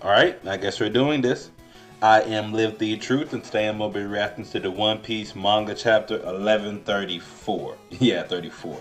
Alright, I guess we're doing this. I am Live the Truth, and today I'm going to be reacting to the One Piece manga chapter 1134. Yeah, 34.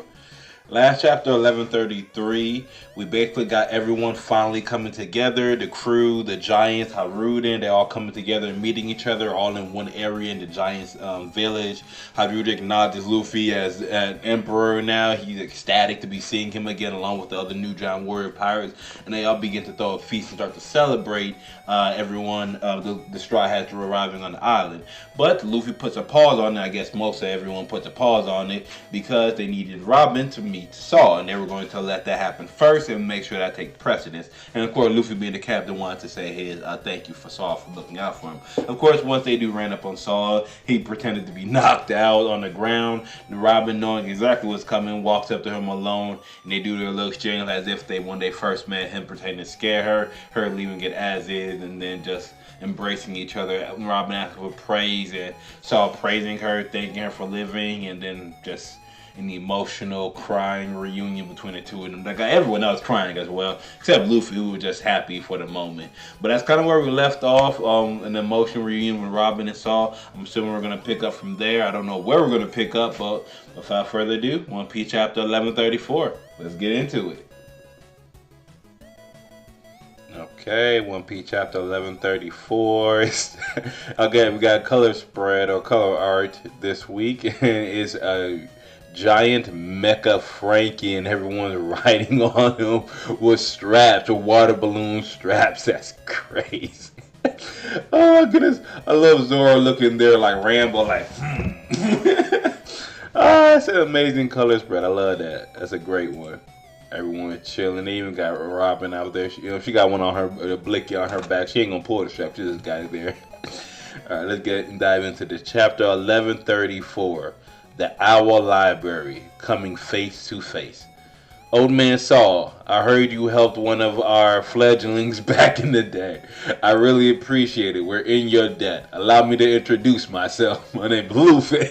Last chapter 1133, we basically got everyone finally coming together. The crew, the Giants, Haruden, they all coming together and meeting each other all in one area in the Giants village. Haruden acknowledges Luffy as an emperor now. He's ecstatic to be seeing him again along with the other New Giant Warrior pirates. And they all begin to throw a feast and start to celebrate everyone, the Straw Hats arriving on the island. But Luffy puts a pause on it. I guess most of everyone puts a pause on it because they needed Robin to meet Saw, and they were going to let that happen first and make sure that takes precedence. And of course, Luffy being the captain wanted to say his thank you for Saw for looking out for him. Of course, once they do ran up on Saw, he pretended to be knocked out on the ground. And Robin, knowing exactly what's coming, walks up to him alone, and they do their little exchange as if when they first met, him pretending to scare her leaving it as is, and then just embracing each other. Robin asked for praise, and Saw praising her, thanking her for living, and then just an emotional crying reunion between the two of them. Like everyone else crying as well, except Luffy, who was just happy for the moment. But that's kind of where we left off, an emotional reunion with Robin and Saw. I'm assuming we're going to pick up from there. I don't know where we're going to pick up, but without further ado, One Piece chapter 1134. Let's get into it. Okay, One Piece chapter 1134. Again, we got color spread or color art this week, and it's a giant mecha Frankie, and everyone's riding on him with straps, with water balloon straps. That's crazy. Oh my goodness, I love Zoro looking there like Rambo, like that's an amazing color spread. I love that. That's a great one. Everyone chilling. They even got Robin out there. She got one on her, a blicky on her back. She ain't gonna pull the strap. She just got it there. All right, let's dive into the chapter 1134. The Owl Library, coming face to face. Old man Saul, I heard you helped one of our fledglings back in the day. I really appreciate it. We're in your debt. Allow me to introduce myself. My name's Luffy.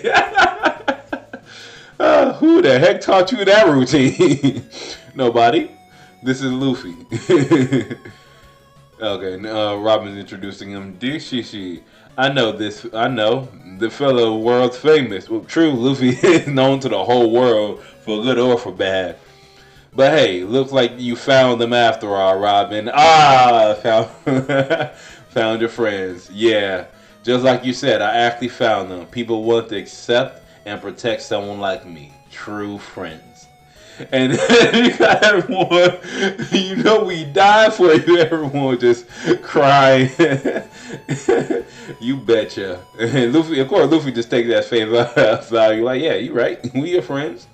Who the heck taught you that routine? Nobody. This is Luffy. Okay, Robin's introducing him. Dear Shishi, I know the fellow world's famous. Well, true, Luffy is known to the whole world for good or for bad. But hey, looks like you found them after all, Robin. Found your friends. Yeah, just like you said, I actually found them. People want to accept and protect someone like me. True friends. And you got everyone, we died for you. Everyone just crying. You betcha. And Luffy, of course, Luffy just takes that face value. Like, yeah, you right. We are friends.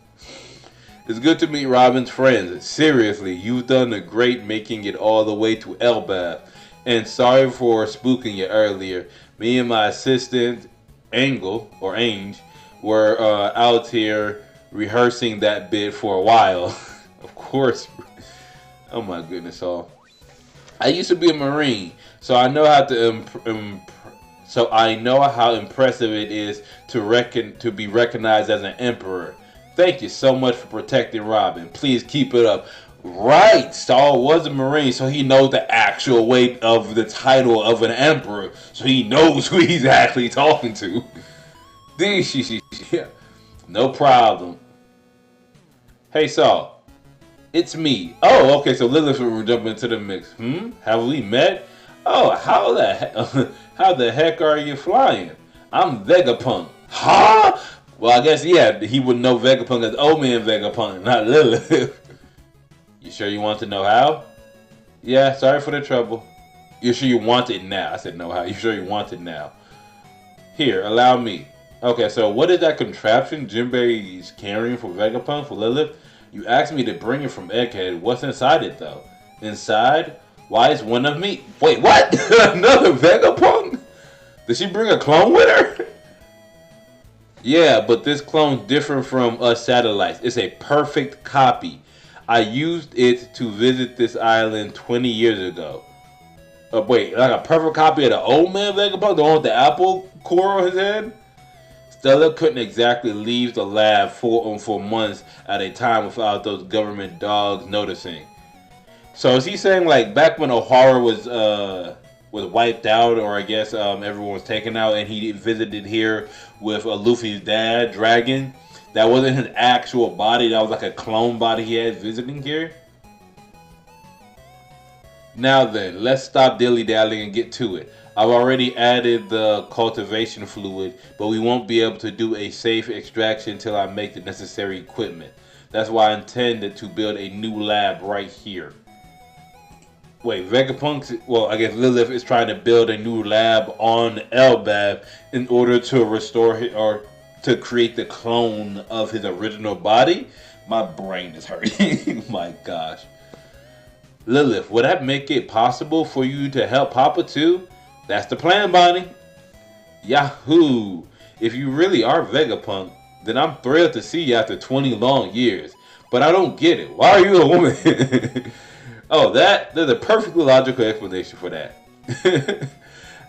It's good to meet Robin's friends. Seriously, you've done a great making it all the way to Elbaph. And sorry for spooking you earlier. Me and my assistant, Angle, or Ange, were out here rehearsing that bit for a while. Of course. Oh my goodness, all. I used to be a Marine, so I know how how impressive it is to be recognized as an emperor. Thank you so much for protecting Robin. Please keep it up. Right, Saul was a Marine, so he knows the actual weight of the title of an emperor, so he knows who he's actually talking to. No problem. Hey Saul, it's me. Oh, okay, so Lilith will jump into the mix. Have we met? Oh, how the heck are you flying? I'm Vegapunk. Huh? Well, I guess, yeah, he would know Vegapunk as Old Man Vegapunk, not Lilith. You sure you want to know how? Yeah, sorry for the trouble. You sure you want it now? I said no how. You sure you want it now? Here, allow me. Okay, so what is that contraption Jinbei's carrying for Vegapunk, for Lilith? You asked me to bring it from Egghead. What's inside it, though? Inside? Why, it's one of me. Wait, what? Another Vegapunk? Did she bring a clone with her? Yeah, but this clone's different from us satellites. It's a perfect copy. I used it to visit this island 20 years ago. Wait, like a perfect copy of the old man Vegapunk? The one with the apple core on his head? Stella couldn't exactly leave the lab for months at a time without those government dogs noticing. So is he saying like back when O'Hara was wiped out, or I guess everyone was taken out, and he visited here with Luffy's dad, Dragon? That wasn't his actual body. That was like a clone body he had visiting here. Now then, let's stop dilly-dallying and get to it. I've already added the cultivation fluid, but we won't be able to do a safe extraction until I make the necessary equipment. That's why I intended to build a new lab right here. Wait, Vegapunk's, well, I guess Lilith is trying to build a new lab on Elbaph in order to restore his, or to create the clone of his original body? My brain is hurting. My gosh. Lilith, would that make it possible for you to help Papa too? That's the plan, Bonnie. Yahoo! If you really are Vegapunk, then I'm thrilled to see you after 20 long years. But I don't get it. Why are you a woman? Oh, there's a perfectly logical explanation for that.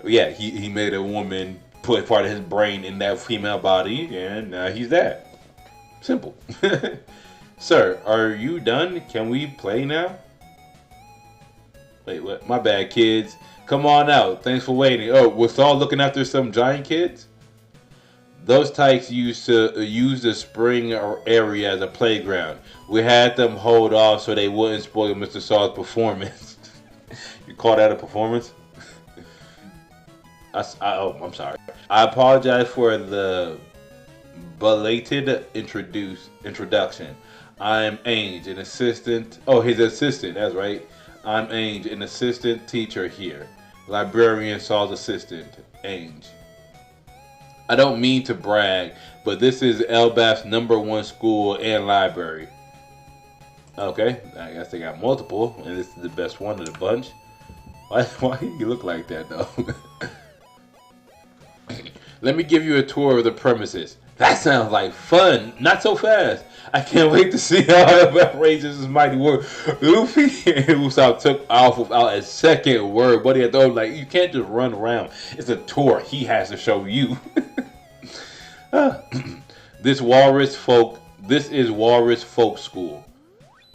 Yeah, he made a woman put part of his brain in that female body, and now he's that. Simple. Sir, are you done? Can we play now? Wait, what? My bad, kids. Come on out. Thanks for waiting. Oh, we're all looking after some giant kids? Those tykes used to use the spring area as a playground. We had them hold off so they wouldn't spoil Mr. Saw's performance. You call that a performance? I'm sorry. I apologize for the belated introduction. I'm Ainge, an assistant. Oh, his assistant. That's right. I'm Ainge, an assistant teacher here. Librarian Saw's assistant, Ainge. I don't mean to brag, but this is Elbaph's #1 school and library. Okay, I guess they got multiple, and this is the best one of the bunch. Why do you look like that, though? Let me give you a tour of the premises. That sounds like fun. Not so fast. I can't wait to see how Elbaph raises his mighty word. Luffy and Usopp took off without a second word. But he had told like, you can't just run around. It's a tour. He has to show you. This is Walrus Folk School.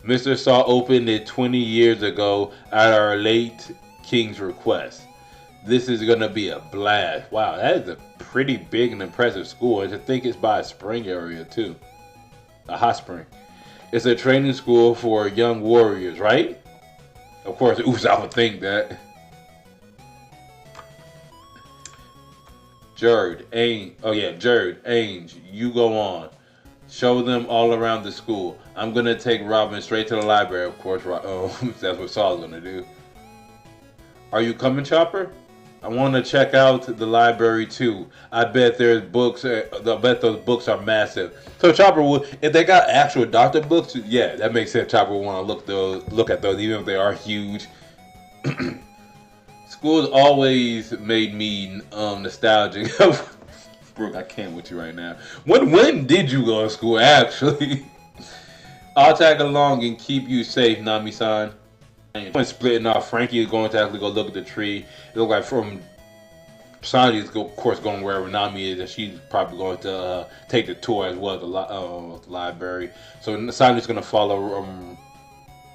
Mr. Saw opened it 20 years ago at our late king's request. This is going to be a blast. Wow, that is a pretty big and impressive school. And to think it's by a spring area, too. A hot spring. It's a training school for young warriors, right? Of course, Usopp would think that. Jerd, Ainge, you go on. Show them all around the school. I'm going to take Robin straight to the library, of course. That's what Saw's going to do. Are you coming, Chopper? I want to check out the library too. I bet there's books. I bet those books are massive. So Chopper would, if they got actual doctor books, yeah, that makes sense. Chopper would want to look at those, even if they are huge. School's always made me nostalgic. Brooke, I can't with you right now. When did you go to school? Actually, I'll tag along and keep you safe, Nami-san. When splitting off, Frankie is going to actually go look at the tree. It looks like from Sanji is of course going wherever Nami is, and she's probably going to take the tour as well, the library. So Sanji's going to follow.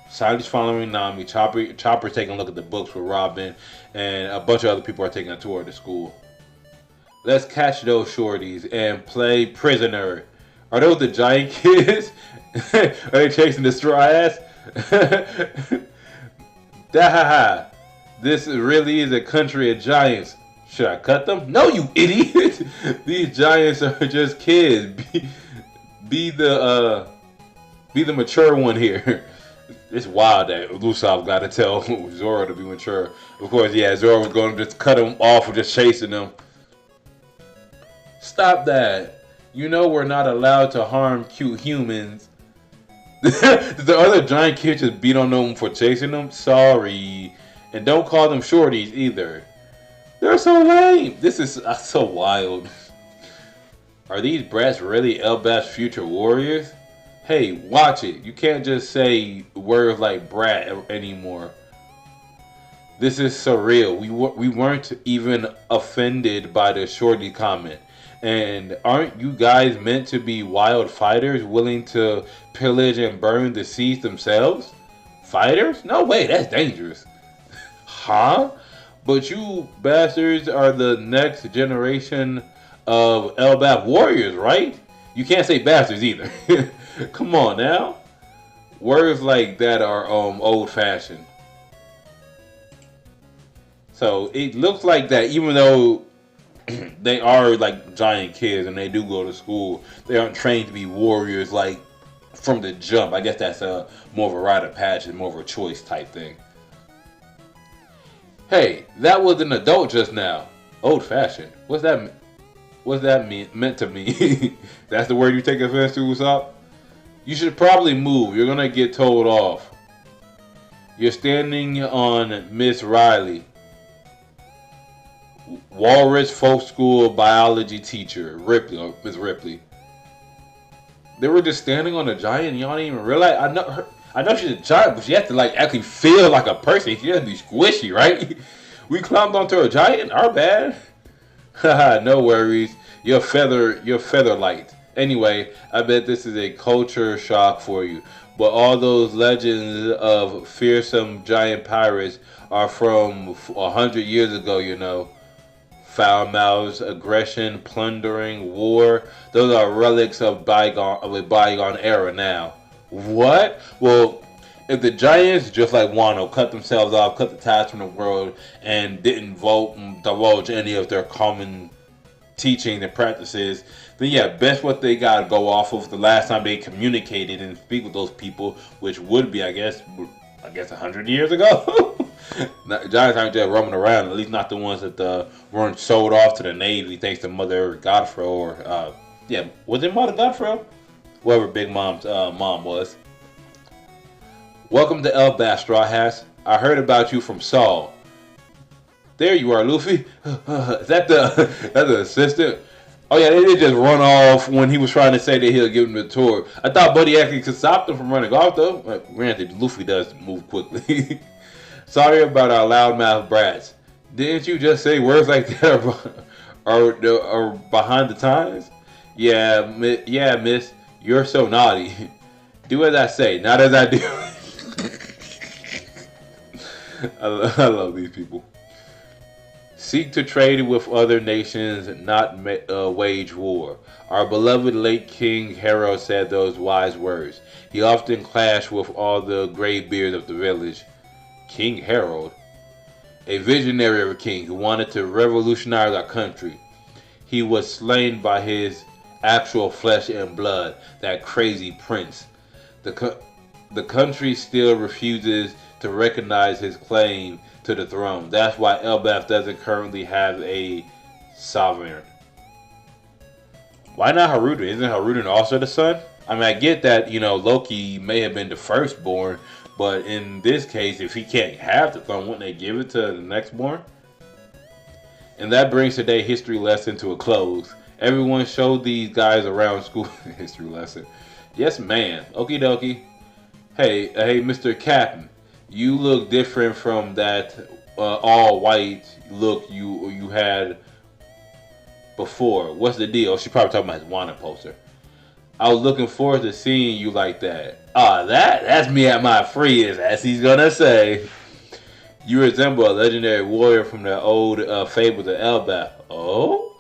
Sanji's following Nami. Chopper's taking a look at the books with Robin, and a bunch of other people are taking a tour of the school. Let's catch those shorties and play prisoner. Are those the giant kids? Are they chasing the straw ass? Dahaha. This really is a country of giants. Should I cut them? No, you idiot! These giants are just kids. Be the mature one here. It's wild that Usopp got to tell Zoro to be mature. Of course, yeah, Zoro was going to just cut him off for just chasing them. Stop that. You know we're not allowed to harm cute humans. The other giant kids just beat on them for chasing them? Sorry. And don't call them shorties either. They're so lame. This is so wild. Are these brats really Elbaph's future warriors? Hey, watch it. You can't just say words like brat anymore. This is surreal. We weren't even offended by the shorty comment. And aren't you guys meant to be wild fighters willing to pillage and burn the seas themselves? Fighters? No way, that's dangerous. Huh? But you bastards are the next generation of Elbaph warriors, right? You can't say bastards either. Come on now. Words like that are old-fashioned. So it looks like that, even though they are like giant kids and they do go to school, they aren't trained to be warriors like from the jump. I guess that's more of a rite of passage, more of a choice type thing. Hey, that was an adult just now. Old-fashioned. What's that meant to me? That's the word you take offense to, Usopp? You should probably move. You're gonna get told off. You're standing on Miss Riley, Walrus Folk School biology teacher, Ripley, or Miss Ripley. They were just standing on a giant and y'all didn't even realize. I know she's a giant, but she has to like actually feel like a person. She has to be squishy, right? We climbed onto a giant. Our bad. Haha, no worries. You're feather light. Anyway, I bet this is a culture shock for you. But all those legends of fearsome giant pirates are from 100 years ago, you know. Foul mouths, aggression, plundering, war. Those are relics of a bygone era now. What? Well, if the giants, just like Wano, cut themselves off, cut the ties from the world, and didn't divulge any of their common teaching and practices, then yeah, best what they got to go off of the last time they communicated and speak with those people, which would be, I guess 100 years ago. Giants aren't just roaming around, at least not the ones that weren't sold off to the Navy thanks to Mother Godfrey or, was it Mother Godfrey? Whoever Big Mom's mom was. Welcome to Elbaph, Straw Hats. I heard about you from Saul. There you are, Luffy. Is that the assistant? Oh yeah, they did just run off when he was trying to say that he'll give him the tour. I thought Buddy actually could stop them from running off though. Granted, Luffy does move quickly. Sorry about our loudmouth brats. Didn't you just say words like that are behind the times? Yeah, miss. You're so naughty. Do as I say, not as I do. I love these people. Seek to trade with other nations, not wage war. Our beloved late King Harold said those wise words. He often clashed with all the graybeards of the village. King Harold? A visionary of a king who wanted to revolutionize our country. He was slain by his actual flesh and blood, that crazy prince. The country still refuses to recognize his claim to the throne. That's why Elbaph doesn't currently have a sovereign. Why not Haruden? Isn't Haruden also the son? I mean, I get that, Loki may have been the firstborn, but in this case, if he can't have the throne, wouldn't they give it to the nextborn? And that brings today's history lesson to a close. Everyone showed these guys around school. History lesson. Yes, man. Okie dokie. Hey, Mr. Captain. You look different from that all white look you had before. What's the deal? She probably talking about his wanted poster. I was looking forward to seeing you like that. That's me at my freest, as he's gonna say. You resemble a legendary warrior from the old fables of Elbaph. Oh?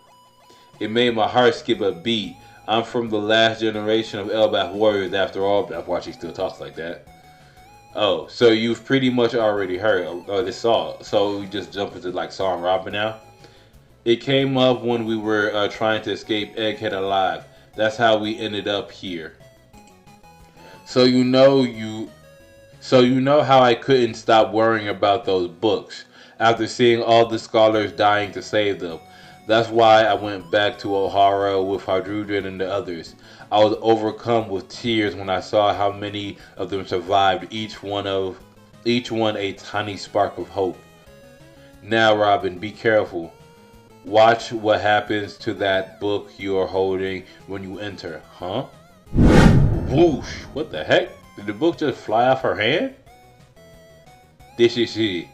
It made my heart skip a beat. I'm from the last generation of Elbaph warriors after all. That's why she still talks like that. Oh, so you've pretty much already heard this song. So we just jump into like song Robin now. It came up when we were trying to escape Egghead alive. That's how we ended up here. So you know how I couldn't stop worrying about those books after seeing all the scholars dying to save them. That's why I went back to Ohara with Hadrudin and the others. I was overcome with tears when I saw how many of them survived, each one a tiny spark of hope. Now, Robin, be careful. Watch what happens to that book you are holding when you enter. Huh? Whoosh! What the heck? Did the book just fly off her hand? This is she.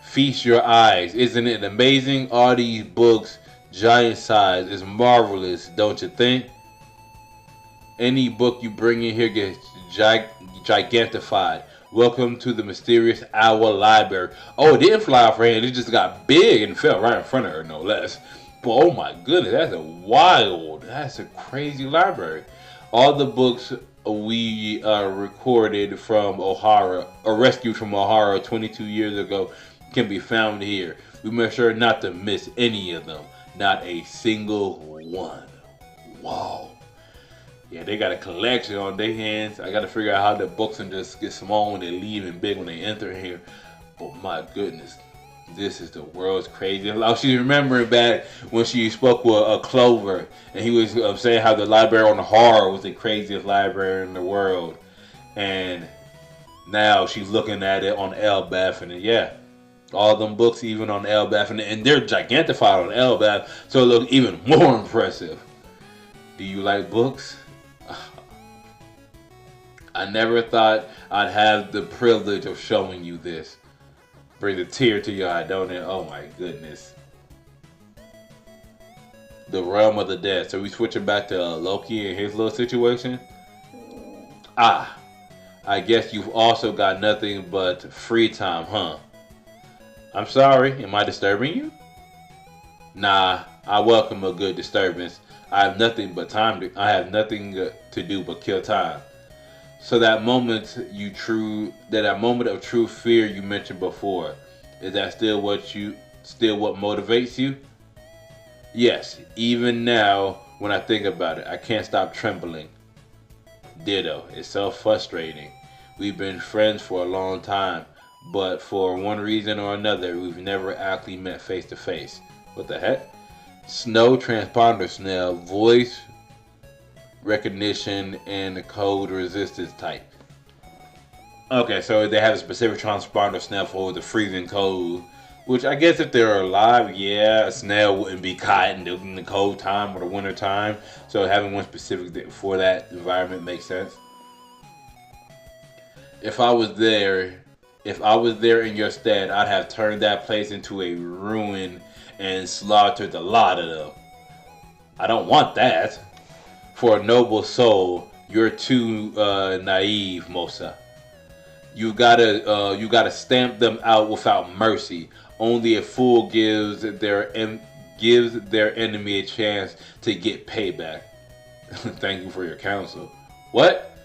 Feast your eyes. Isn't it amazing? All these books, giant size, is marvelous, don't you think? Any book you bring in here gets gigantified. Welcome to the mysterious Owl Library. Oh, it didn't fly off her hand. It just got big and fell right in front of her, no less. But oh my goodness, that's a crazy library. All the books we recorded from O'Hara, or rescued from O'Hara 22 years ago, can be found here. We make sure not to miss any of them. Not a single one. Wow. Yeah, they got a collection on their hands. I got to figure out how the books and just get small when they leave and big when they enter here. But my goodness, this is the world's craziest. Oh, she's remembering back when she spoke with Clover, and he was saying how the library on Horror was the craziest library in the world. And now she's looking at it on Elbaph, and yeah, all them books even on Elbaph, and they're gigantified on Elbaph, so it looks even more impressive. Do you like books? I never thought I'd have the privilege of showing you this. Brings a tear to your eye, don't it? Oh my goodness. The realm of the dead. So we switching back to Loki and his little situation? Ah, I guess you've also got nothing but free time, huh? I'm sorry, am I disturbing you? Nah, I welcome a good disturbance. I have nothing to do but kill time. So that moment of true fear you mentioned before, is that still what motivates you? Yes, even now when I think about it, I can't stop trembling. Ditto. It's so frustrating. We've been friends for a long time, but for one reason or another, we've never actually met face to face. What the heck? Snow transponder snail, voice recognition, and code resistance type. Okay, so they have a specific transponder snail for the freezing cold, which I guess if they're alive, yeah, a snail wouldn't be caught in the cold time or the winter time. So having one specific for that environment makes sense. If I was there in your stead, I'd have turned that place into a ruin and slaughtered a lot of them. I don't want that. For a noble soul, you're too naive, Mosa. You gotta stamp them out without mercy. Only a fool gives their enemy a chance to get payback. Thank you for your counsel. What?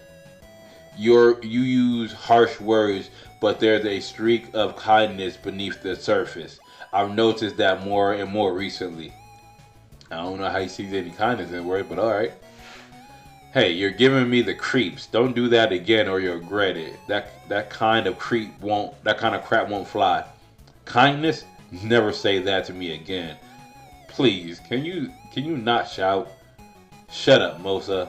You use harsh words, but there's a streak of kindness beneath the surface. I've noticed that more and more recently. I don't know how he sees any kindness in the word, but alright. Hey, you're giving me the creeps. Don't do that again or you'll regret it. That kind of crap won't fly. Kindness? Never say that to me again. Please, can you not shout? Shut up, Mosa.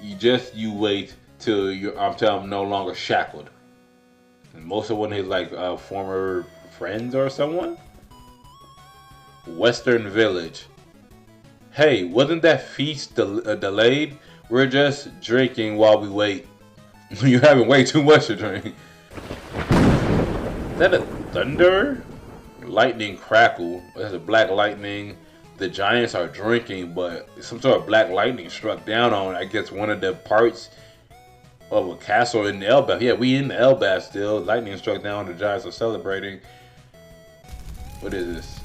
You wait till I'm no longer shackled. And Mosa, one of his former friends or someone? Western Village. Hey, wasn't that feast delayed? We're just drinking while we wait. You're having way too much to drink. Is that a thunder? Lightning crackle. There's a black lightning. The giants are drinking, but some sort of black lightning struck down on, I guess, one of the parts of a castle in the Elbaph. Yeah, we in the Elbaph still. Lightning struck down. The giants are celebrating. What is this?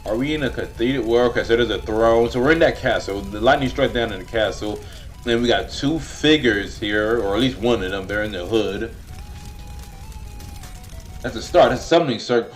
Are we in a cathedral? Well, okay, so there's a throne. So we're in that castle. The lightning struck down in the castle. And we got two figures here, or at least one of them. They're in the hood. That's a start. That's a summoning circle.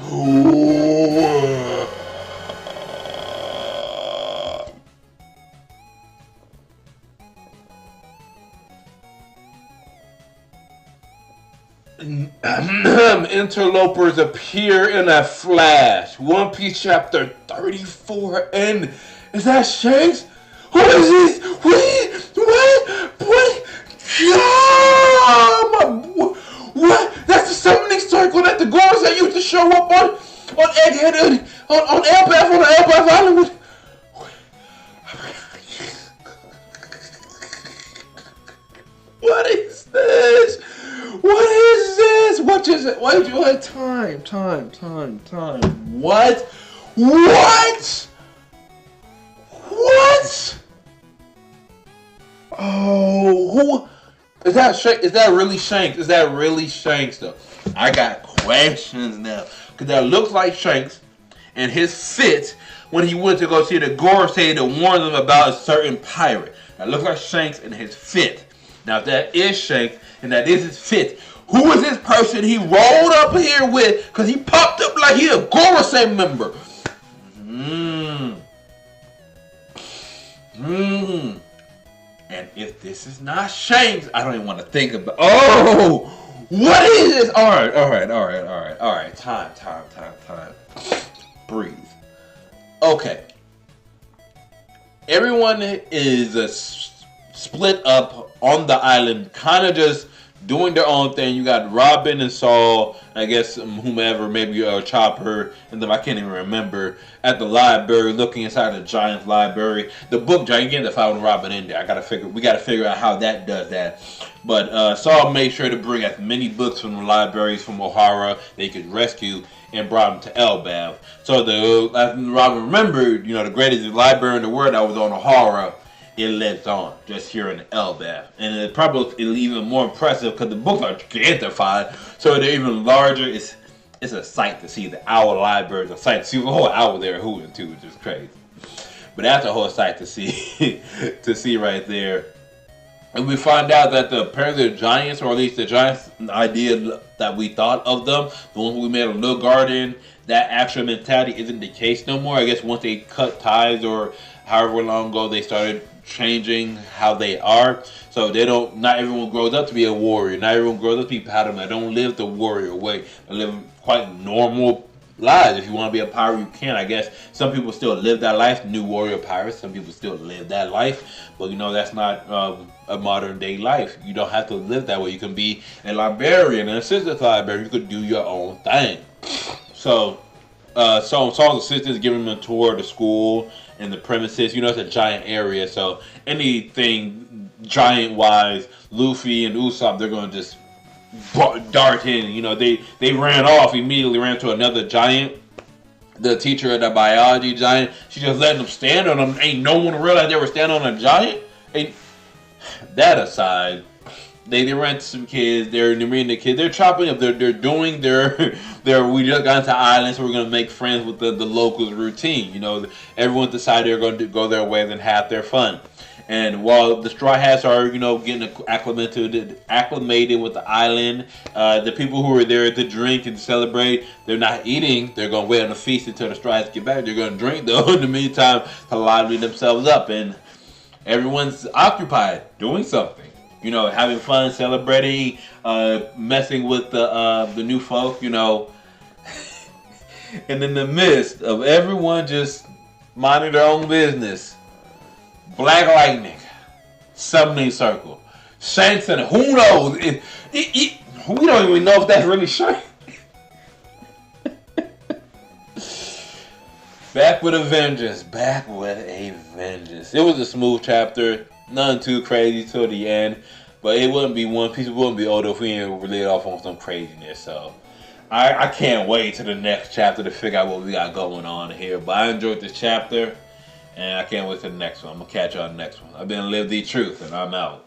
Interlopers appear in a flash. One Piece chapter 34 and is that Shanks? Who is this? What? That's the summoning circle that the guards that used to show up on Egghead on Elbaph Island. What is this? What is this? What is it? What? Time. What? Oh, Is that Shanks? Is that really Shanks? Is that really Shanks though? I got questions now. Cause that looks like Shanks and his fit when he went to go see the Gorosei to warn them about a certain pirate. That looks like Shanks and his fit. Now if that is Shanks and that is his fit, who is this person he rolled up here with? Cause he popped up like he a Gorosei member. And if this is not Shanks, I don't even want to think about. Oh, what is this? All right. Time. Breathe. Okay. Everyone is split up on the island, kind of just doing their own thing. You got Robin and Saul, I guess whomever, maybe Chopper, and then I can't even remember, at the library, looking inside the Giant's library. The book Giant, again, to find Robin in there. We gotta figure out how that does that. But Saul made sure to bring as many books from the libraries from O'Hara they could rescue and brought them to Elbaph. So as Robin remembered, the greatest library in the world that was on O'Hara, it lives on just here in Elbaph. And it probably is even more impressive because the books are gigantified, so they're even larger. It's a sight to see. The owl library is a sight to see. The whole owl there hooting too, which is crazy. But that's a whole sight to see, to see right there. And we find out that apparently the giants, or at least the giants' idea that we thought of them, the ones we made a little garden, that actual mentality isn't the case no more. I guess once they cut ties or however long ago they started changing how they are. So not everyone grows up to be a warrior. Not everyone grows up to be pattern. They don't live the warrior way. They live quite normal lives. If you want to be a pirate, you can. I guess some people still live that life. New warrior pirates. Some people still live that life. But that's not a modern day life. You don't have to live that way. You can be a librarian, an assistant librarian. You could do your own thing. So Saul's assistant is giving him a tour of the school and the premises. It's a giant area, so anything giant-wise, Luffy and Usopp, they're going to just dart in. They ran off, immediately ran to another giant. The teacher of the biology giant, she just letting them stand on them. Ain't no one realized they were standing on a giant. That aside, they ran to some kids. They're meeting the kids. They're chopping up. They're doing their we just got into the island, so we're gonna make friends with the locals routine. Everyone decided they're going to go their ways and have their fun. And while the Straw Hats are getting acclimated with the island, the people who are there to drink and celebrate, they're not eating. They're gonna wait on the feast until the Straw Hats get back. They're gonna drink though in the meantime to lively themselves up, and everyone's occupied doing something. Having fun, celebrating, messing with the new folk, And in the midst of everyone just minding their own business, Black Lightning, summoning circle, Shanks, and who knows? We don't even know if that's really Shanks. Back with a vengeance. It was a smooth chapter. Nothing too crazy till the end, but it wouldn't be One Piece. It wouldn't be older if we didn't relate off on some craziness. So I can't wait to the next chapter to figure out what we got going on here. But I enjoyed this chapter, and I can't wait to the next one. I'm gonna catch you on the next one. I've been Live the Truth, and I'm out.